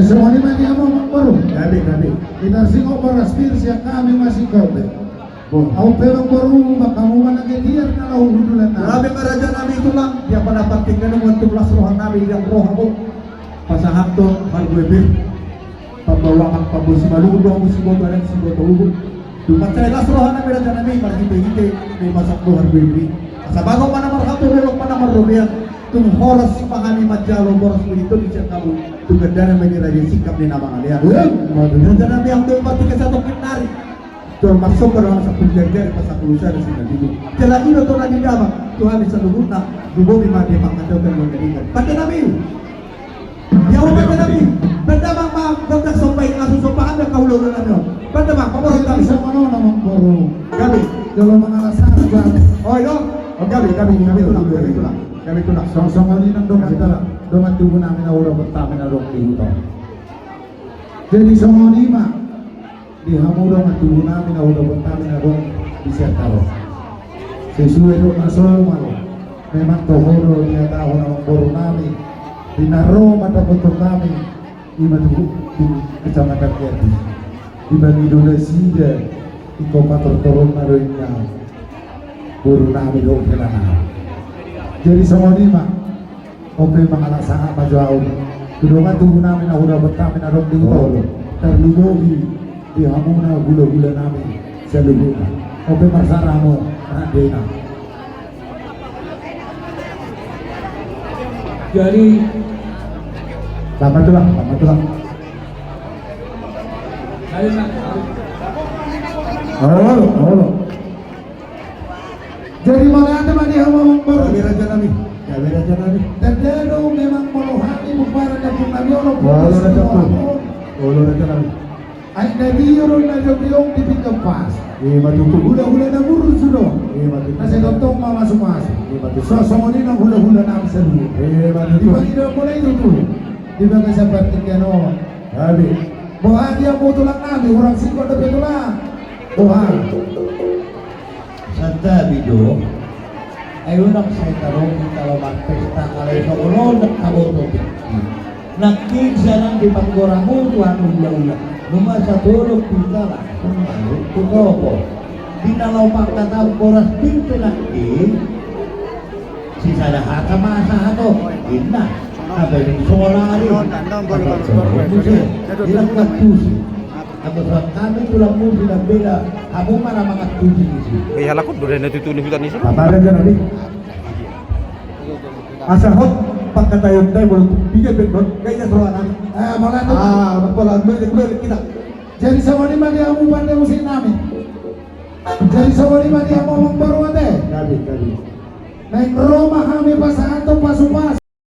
Semuanya mati apa baru? Gabi. Kita singok beras siya kami masih kau deh. Au pero baru kamu mana ketir kalau hudulan na. Grabe nga radya namin ito lang. Di pa napating ka naman tublas rohan namin. Di ang roha mo. Pasahap to, halwebe. Pagbawakan pa po si Malugo. Ang si Boto lang si Boto Ugo. Dumatsay las rohan namin radya namin. Marhite-hite. May masak to halwebe. Sa bago pa naman katulong pa naman rumiyan. Tung horas pa kami madyalo boros mo dito. Di siya kamu. Tuganda naman ni radya sikap ni namang aliyan. Radya namin ang doon pati ka sa tokit nari. Tuhan masuk ke dalam satu jajar pasal kulusan di sini dulu. Jalan itu tuh lagi apa? Tuhan bisa luhurna, dulu di mana mengatakan menjadikan. Pada Nabi, ya Allah pada Nabi. Pada bang pada sampai kasus sopan ada kau lalu nanti. Pada bang, kamu harus tahu Bisa mana nama baru? Gabi. Kalau mengalaskan jalan. Oh iya, oh Gabi tulang. Gabi tulang. Song-song ini nang doman tubuh namin na ulo pertama na rong dito. Jadi semua lima di hamudong at tubuh namin na ulo pertama na rong bisa taro. Sesuai doon na malo. Memang tohoro niya tao na boro namin. Dinaro matapotong namin. Ima tubuh kecamatan Kerti. Dibagi doon sida. Iko pator-toron na rin niya. Boro namin doon kailangan. Jadi semua lima. Oke mengalasana majuau. Kedua tubuh namin na udah bertamin na rong dito. Terlugogi di hamuna gula-gula namin sa lubuna. Oke marsara mo anak dena. Jadi Lama tulang. Halo. Jadi mana ada mani hamung baru? Gabi raja Nabi. Terdeno memang melohani bubaran dan punabiono. Olo raja Nabi. Ay nagiyoro na yung tipikang pas. Matutu. Hula-hula na burus sudo. Matutu. Kasi dontong mamasumasi. So sumuni ng hula-hula namin sa dulo. Di ba ginawa mo na ito tulo? Di ba kasi parting ano? Gabi. Buhan dia mo tulak namin. Urang siko na petulak. Buhan. Santa Bido ay unang sa itarong italawang pesta kalay sa ulo ng kaboto. Nagkigsa ng dipanggora mo tuwan ula-ula. Lumasa tulog pintala kung ano tukopo. Dinalaw pagkatawag boras pinto nagkig. Sisa lahat ang maasahan o. Ina. Abay ng solari. Ilang nagtusi. Ang kami tulang mo silang bela. Amo mana mga tusi isi. May halakot doon na natutulog kita niya. Apa raja Nabi. Asahot pagkatayog tayo mo bigyan ben kaya rohan namin. Mga ito. Magpala kita. Jadi sama ni mani amu pandai musim namin. Jadi sama ni mani amu mong baru ate. Gabi. Naik Roma kami pasangan to pasupas.